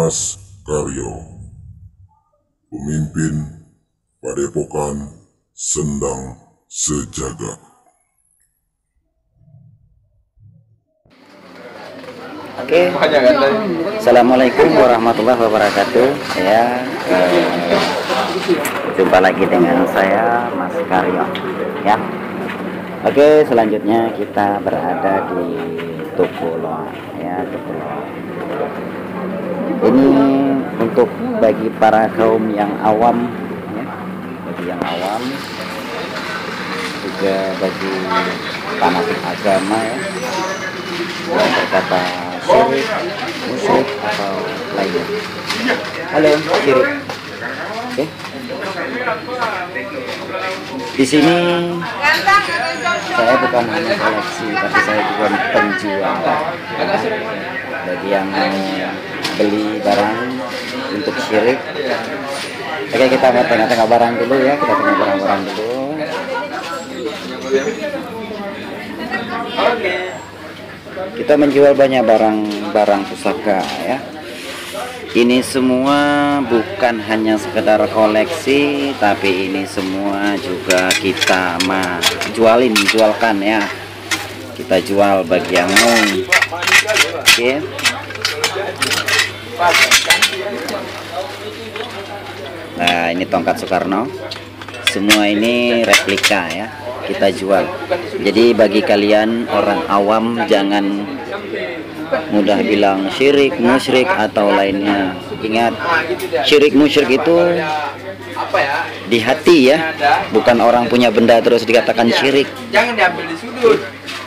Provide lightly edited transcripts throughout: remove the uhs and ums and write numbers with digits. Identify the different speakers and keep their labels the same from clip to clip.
Speaker 1: Mas Karyo, pemimpin Padepokan Sendang Sejagat.
Speaker 2: Oke, Assalamualaikum warahmatullahi wabarakatuh. Ya, jumpa lagi dengan saya Mas Karyo. Ya, oke, selanjutnya kita berada di Tukulo. Ya, Tukulo. Ini untuk bagi para kaum yang awam, ya, bagi yang awam, juga bagi fanatik agama, ya, yang berkata syirik, musyrik atau lainnya. Halo, syirik. Oke. Di sini saya bukan hanya koleksi, tapi saya juga penjual. Bagi yang beli barang untuk syirik. Oke, kita mau tengah-tengah barang dulu ya, kita tengah barang-barang dulu. Kita menjual banyak barang-barang pusaka ya. Ini semua bukan hanya sekedar koleksi, tapi ini semua juga kita jualkan ya. Kita jual bagi yang mau. Oke. Nah, ini tongkat Soekarno. Semua ini replika ya. Kita jual. Jadi bagi kalian orang awam jangan mudah bilang syirik, musyrik atau lainnya. Ingat, syirik musyrik itu di hati ya, bukan orang punya benda terus dikatakan syirik.
Speaker 3: Jangan diambil di sudut.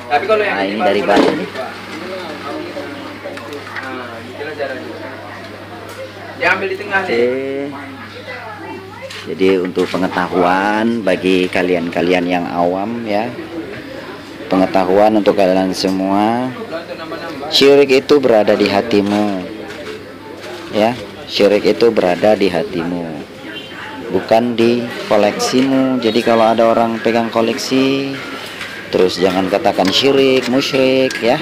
Speaker 3: Tapi kalau yang
Speaker 2: ini dari batu nih.
Speaker 3: Diambil di tengah.
Speaker 2: Jadi untuk pengetahuan bagi kalian-kalian yang awam ya, pengetahuan untuk kalian semua, syirik itu berada di hatimu ya, syirik itu berada di hatimu, bukan di koleksimu. Jadi kalau ada orang pegang koleksi terus jangan katakan syirik, musyrik ya.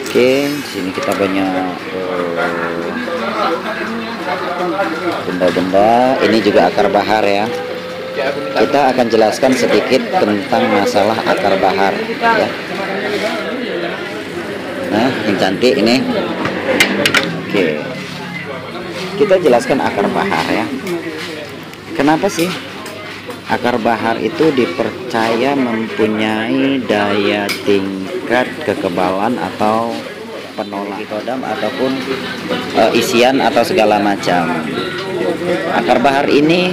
Speaker 2: Oke, di sini kita banyak benda-benda. Ini juga akar bahar ya. Kita akan jelaskan sedikit tentang masalah akar bahar ya. Nah, yang cantik ini. Oke. Kita jelaskan akar bahar ya. Kenapa sih akar bahar itu dipercaya mempunyai daya tingkat kekebalan atau penolak kodam ataupun isian atau segala macam. Akar bahar ini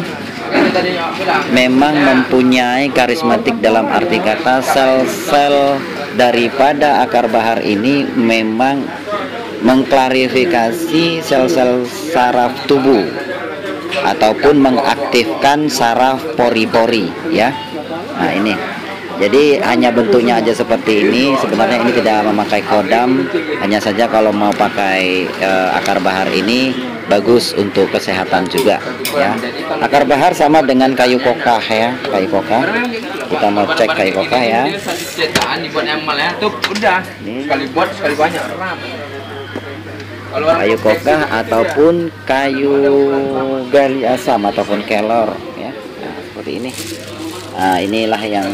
Speaker 2: memang mempunyai karismatik dalam arti kata sel-sel daripada akar bahar ini memang mengklarifikasi sel-sel saraf tubuh ataupun mengaktifkan saraf pori-pori ya. Nah, ini. Jadi hanya bentuknya aja seperti ini. Sebenarnya ini tidak memakai kodam, hanya saja kalau mau pakai akar bahar ini bagus untuk kesehatan juga ya. Akar bahar sama dengan kayu kokah ya, kayu kokah. Kita mau cek kayu kokah ya.
Speaker 3: Sekali buat sekali banyak.
Speaker 2: Kayu kokah ataupun kayu gali asam ataupun kelor ya. Nah, seperti ini. Nah, inilah yang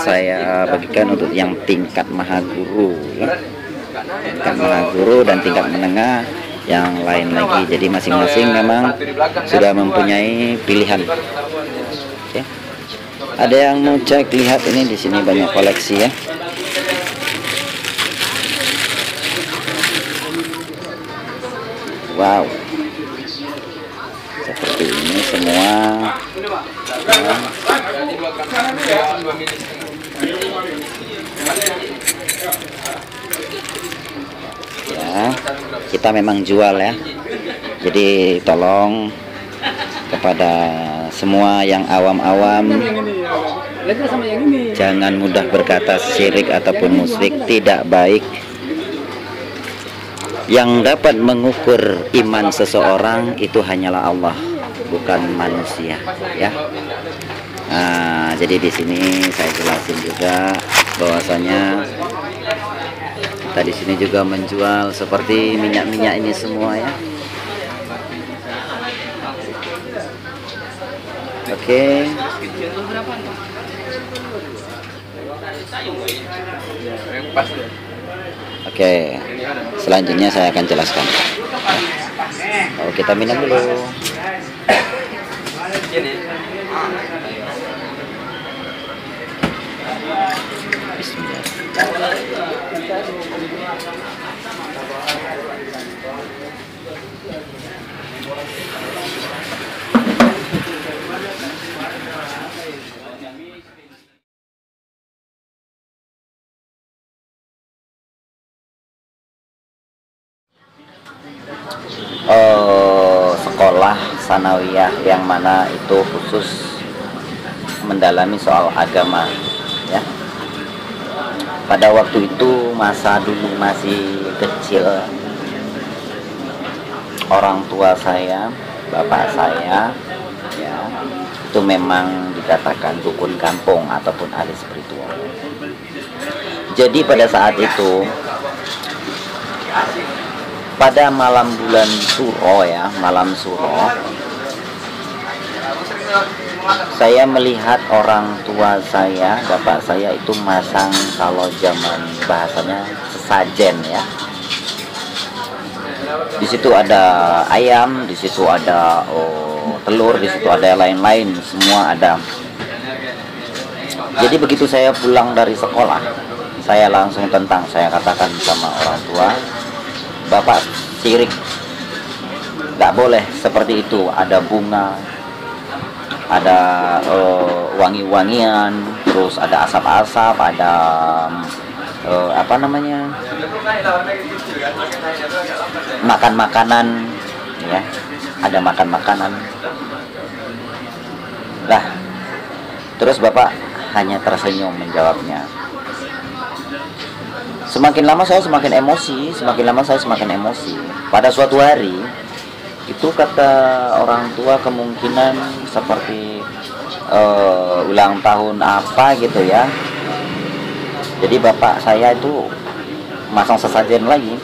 Speaker 2: saya bagikan untuk yang tingkat mahaguru ya. Tingkat mahaguru dan tingkat menengah yang lain lagi. Jadi masing-masing memang sudah mempunyai pilihan. Ya. Ada yang mau cek, lihat ini di sini banyak koleksi ya. Wow. Seperti ini semua. Ya, kita memang jual ya. Jadi tolong kepada semua yang awam-awam, jangan mudah berkata syirik ataupun musyrik, tidak baik. Yang dapat mengukur iman seseorang itu hanyalah Allah, bukan manusia ya. Nah, jadi di sini saya jelasin juga bahwasanya Kita di sini juga menjual seperti minyak-minyak ini semua ya. Oke. Oke. Selanjutnya saya akan jelaskan. Oh, kita minum dulu. Bismillah. Sekolah sanawiyah yang mana itu khusus mendalami soal agama ya. Pada waktu itu masa dulu masih kecil, orang tua saya, bapak saya ya, itu memang dikatakan dukun kampung ataupun ahli spiritual. Jadi pada saat itu, pada malam bulan Suro ya, malam Suro, saya melihat orang tua saya, bapak saya itu masang, kalau zaman bahasanya, sesajen ya. Di situ ada ayam, di situ ada telur, di situ ada lain-lain, semua ada. Jadi begitu saya pulang dari sekolah, saya langsung tentang, saya katakan sama orang tua, Bapak sirik, nggak boleh seperti itu. Ada bunga, ada wangi-wangian, terus ada asap-asap, ada apa namanya, makan makanan ya, ada makan makanan. Lah, terus Bapak hanya tersenyum menjawabnya. Semakin lama saya semakin emosi, semakin lama saya semakin emosi. Pada suatu hari, itu kata orang tua kemungkinan seperti ulang tahun apa gitu ya. Jadi bapak saya itu masang sesajen lagi.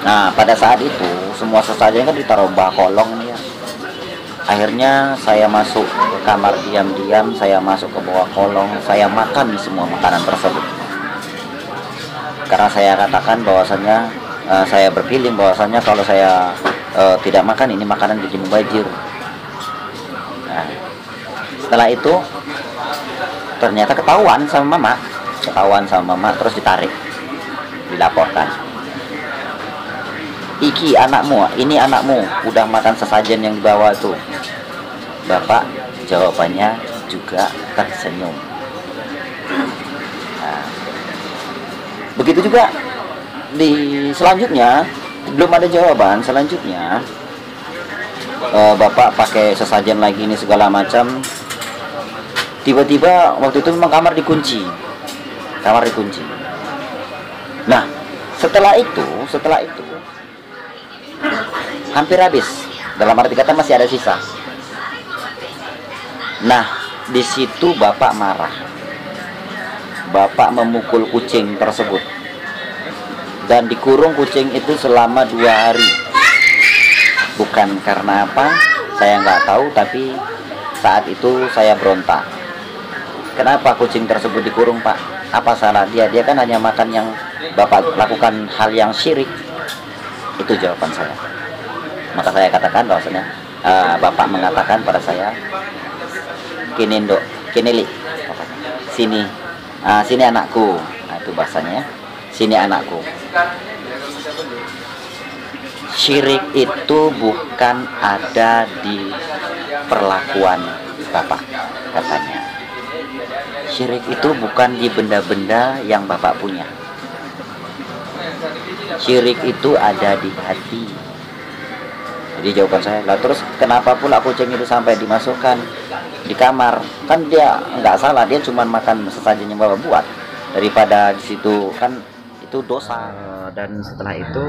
Speaker 2: Nah pada saat itu semua sesajen kan ditaruh bawah kolong nih ya. Akhirnya saya masuk ke kamar diam-diam, saya masuk ke bawah kolong, saya makan semua makanan tersebut. Karena saya katakan bahwasannya saya berpiling bahwasannya kalau saya tidak makan ini makanan jadi mubazir. Nah, setelah itu ternyata ketahuan sama mama, terus ditarik, dilaporkan. Iki anakmu, ini anakmu udah makan sesajen yang dibawa tuh. Bapak jawabannya juga tersenyum. Nah, begitu juga di selanjutnya, belum ada jawaban. Selanjutnya bapak pakai sesajen lagi ini segala macam. Tiba-tiba waktu itu memang kamar dikunci. Nah setelah itu hampir habis, dalam arti kata masih ada sisa. Nah di situ bapak marah. Bapak memukul kucing tersebut dan dikurung kucing itu selama 2 hari. Bukan karena apa, saya nggak tahu, tapi saat itu saya berontak. Kenapa kucing tersebut dikurung, Pak? Apa salah dia? Dia kan hanya makan yang Bapak lakukan hal yang syirik. Itu jawaban saya. Maka saya katakan bahwasanya Bapak mengatakan pada saya, kini ndok, kini li, sini. Sini anakku. Nah, itu bahasanya. Sini anakku. Syirik itu bukan ada di perlakuan Bapak, katanya. Syirik itu bukan di benda-benda yang Bapak punya. Syirik itu ada di hati. Jadi jawaban saya, lah terus kenapa pula kucing itu sampai dimasukkan di kamar? Kan dia nggak salah, dia cuma makan sesajen yang Bapak buat. Daripada di situ kan itu dosa. Dan setelah itu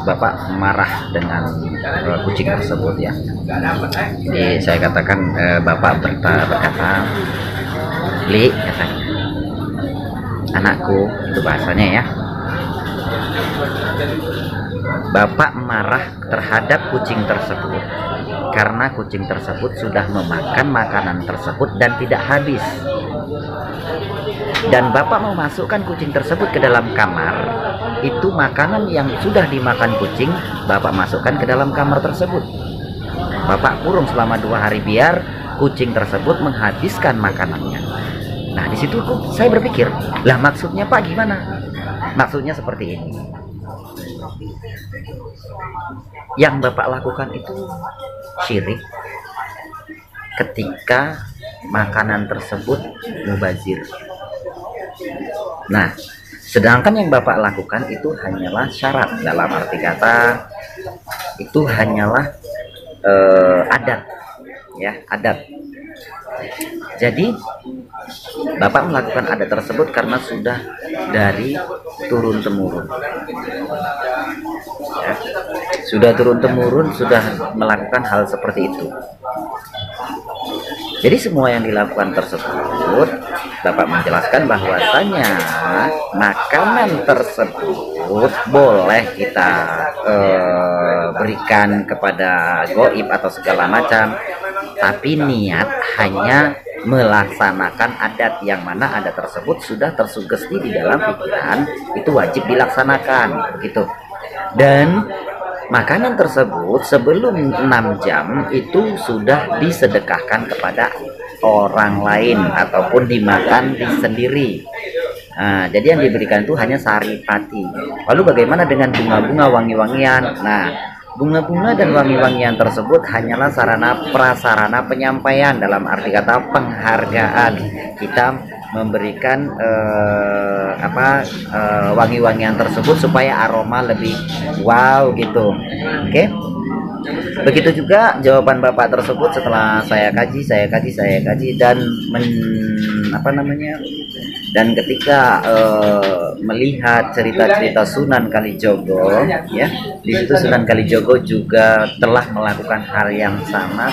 Speaker 2: Bapak marah dengan kucing tersebut ya. Jadi saya katakan Bapak berkata, Li, katanya, anakku, itu bahasanya ya. Bapak marah terhadap kucing tersebut karena kucing tersebut sudah memakan makanan tersebut dan tidak habis. Dan Bapak mau masukkan kucing tersebut ke dalam kamar. Itu makanan yang sudah dimakan kucing, Bapak masukkan ke dalam kamar tersebut. Bapak kurung selama 2 hari biar kucing tersebut menghabiskan makanannya. Nah, di situ saya berpikir, lah maksudnya Pak gimana? Maksudnya seperti ini. Yang Bapak lakukan itu syirik ketika makanan tersebut mubazir. Nah, sedangkan yang Bapak lakukan itu hanyalah syarat, dalam arti kata itu hanyalah adat, ya, adat. Jadi Bapak melakukan adat tersebut karena sudah dari turun temurun, ya. Sudah turun temurun, sudah melakukan hal seperti itu. Jadi semua yang dilakukan tersebut, Bapak menjelaskan bahwasanya makanan tersebut boleh kita berikan kepada goib atau segala macam, tapi niat hanya melaksanakan adat, yang mana adat tersebut sudah tersugesti di dalam pikiran, itu wajib dilaksanakan begitu. Dan makanan tersebut sebelum 6 jam itu sudah disedekahkan kepada orang lain ataupun dimakan sendiri. Nah, jadi yang diberikan itu hanya saripati. Lalu bagaimana dengan bunga-bunga wangi-wangian? Nah, bunga-bunga dan wangi-wangian tersebut hanyalah sarana prasarana penyampaian, dalam arti kata penghargaan. Kita memberikan wangi-wangian tersebut supaya aroma lebih wow gitu. Oke. Begitu juga jawaban Bapak tersebut setelah saya kaji dan dan ketika melihat cerita-cerita Sunan Kalijogo, ya, di situ Sunan Kalijogo juga telah melakukan hal yang sama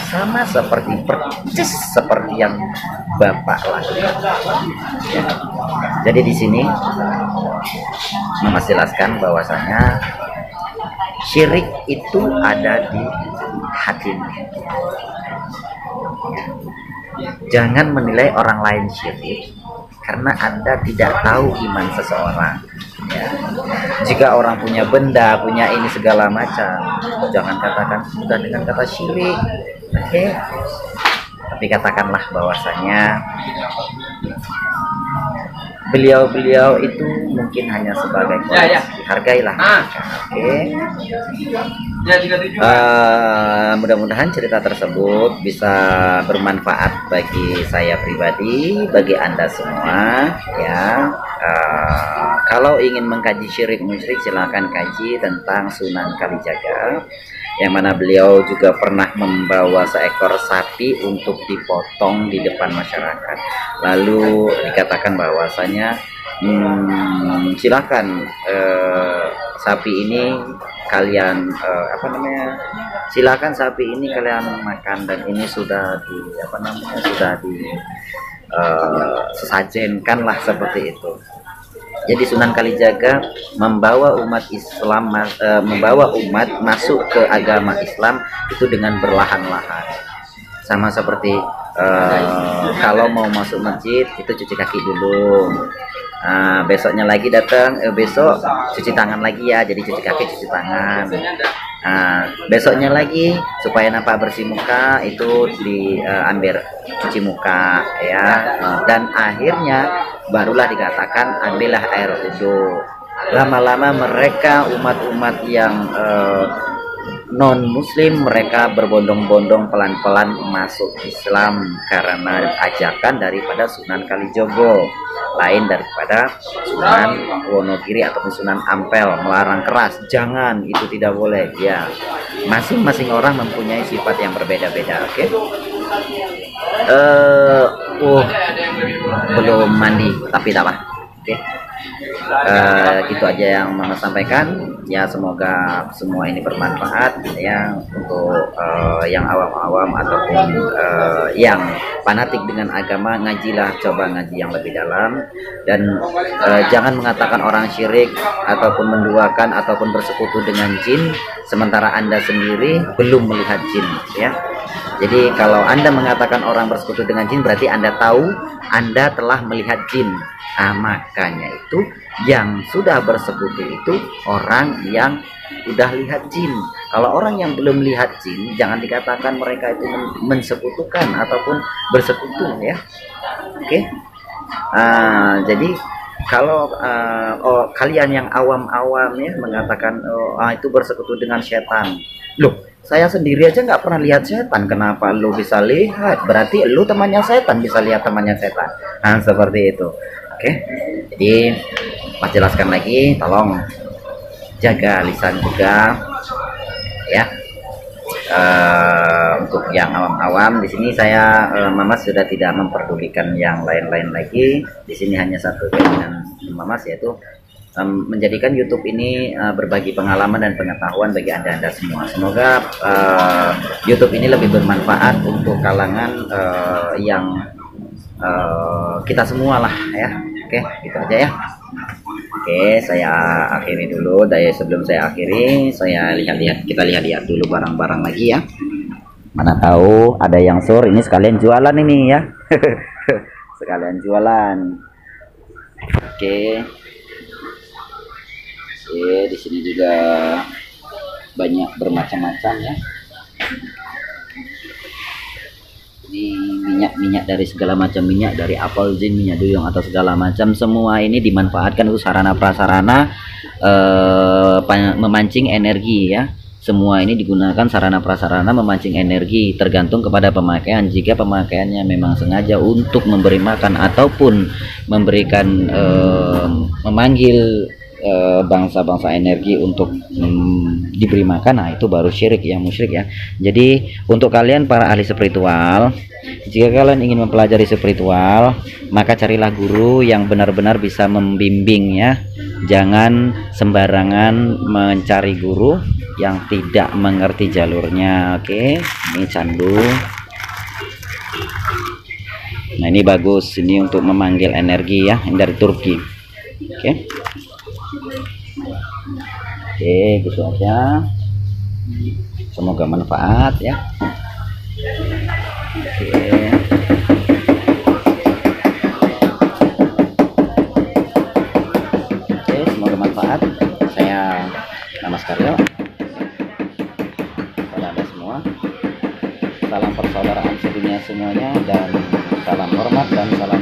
Speaker 2: persis seperti yang Bapak lakukan. Ya. Jadi di sini Mas jelaskan bahwasanya syirik itu ada di hati. Jangan menilai orang lain syirik karena Anda tidak tahu iman seseorang, ya. Jika orang punya benda, punya ini segala macam, jangan katakan sudah dengan kata syirik, oke? Tapi katakanlah bahwasanya beliau itu mungkin hanya sebagai koleksi, hargailah, oke? Mudah-mudahan cerita tersebut bisa bermanfaat bagi saya pribadi, bagi Anda semua, ya. Kalau ingin mengkaji syirik musyrik, silakan kaji tentang Sunan Kalijaga, yang mana beliau juga pernah membawa seekor sapi untuk dipotong di depan masyarakat. Lalu dikatakan bahwasanya silakan sapi ini kalian silakan sapi ini kalian makan, dan ini sudah sesajenkan lah seperti itu. Jadi Sunan Kalijaga membawa umat Islam, membawa umat masuk ke agama Islam itu dengan berlahan-lahan. Sama seperti kalau mau masuk masjid itu cuci kaki dulu. Besoknya lagi datang, besok cuci tangan lagi ya, jadi cuci kaki cuci tangan. Besoknya lagi supaya nampak bersih muka itu diambil cuci muka, ya. Dan akhirnya barulah dikatakan ambillah air wudhu. Lama-lama mereka umat-umat yang non muslim, mereka berbondong-bondong pelan-pelan masuk Islam karena ajakan daripada Sunan Kalijogo, lain daripada Sunan Wonogiri ataupun Sunan Ampel melarang keras, jangan, itu tidak boleh, ya. Masing-masing orang mempunyai sifat yang berbeda-beda, oke? Belum mandi tapi tak apa, oke? Gitu aja yang Mama sampaikan ya, semoga semua ini bermanfaat ya untuk yang awam-awam ataupun yang fanatik dengan agama. Ngajilah, coba ngaji yang lebih dalam, dan jangan mengatakan orang syirik ataupun menduakan ataupun bersekutu dengan jin sementara Anda sendiri belum melihat jin ya. Jadi kalau Anda mengatakan orang bersekutu dengan jin, berarti Anda tahu Anda telah melihat jin. Nah, makanya itu yang sudah bersekutu itu orang yang udah lihat jin. Kalau orang yang belum lihat jin, jangan dikatakan mereka itu mensekutukan ataupun bersekutu ya. Oke. Jadi kalau kalian yang awam-awam ya mengatakan itu bersekutu dengan setan. Loh, saya sendiri aja nggak pernah lihat setan, kenapa lu bisa lihat? Berarti lu temannya setan, bisa lihat temannya setan. Nah, seperti itu. Oke. Jadi Mas jelaskan lagi, tolong jaga lisan juga ya. Untuk yang awam-awam di sini saya Mamas sudah tidak memperdulikan yang lain-lain lagi. Di sini hanya satu keinginan Mamas, yaitu menjadikan YouTube ini berbagi pengalaman dan pengetahuan bagi anda semua. Semoga YouTube ini lebih bermanfaat untuk kalangan yang kita semua lah ya. Oke, gitu aja ya. Oke, saya akhiri dulu. Sebelum saya akhiri, kita lihat dulu barang-barang lagi ya. Mana tahu ada yang sur, ini sekalian jualan ini ya. Sekalian jualan. Oke. Di sini juga banyak bermacam-macam ya. Ini minyak dari segala macam minyak, dari apel jin, minyak duyung atau segala macam, semua ini dimanfaatkan untuk sarana prasarana memancing energi ya. Semua ini digunakan sarana prasarana memancing energi, tergantung kepada pemakaian. Jika pemakaiannya memang sengaja untuk memberi makan ataupun memberikan memanggil bangsa-bangsa energi untuk diberi makan, nah itu baru syirik ya, musyrik ya. Jadi untuk kalian para ahli spiritual, jika kalian ingin mempelajari spiritual, maka carilah guru yang benar-benar bisa membimbing ya. Jangan sembarangan mencari guru yang tidak mengerti jalurnya. Oke, ini candu. Nah, ini bagus, ini untuk memanggil energi ya, ini dari Turki. Oke. Oke, gitu aja. Semoga manfaat ya. Oke. Oke, semoga manfaat. Saya Namaskario. Kepada Anda semua, salam persaudaraan sedunia semuanya, dan salam hormat dan salam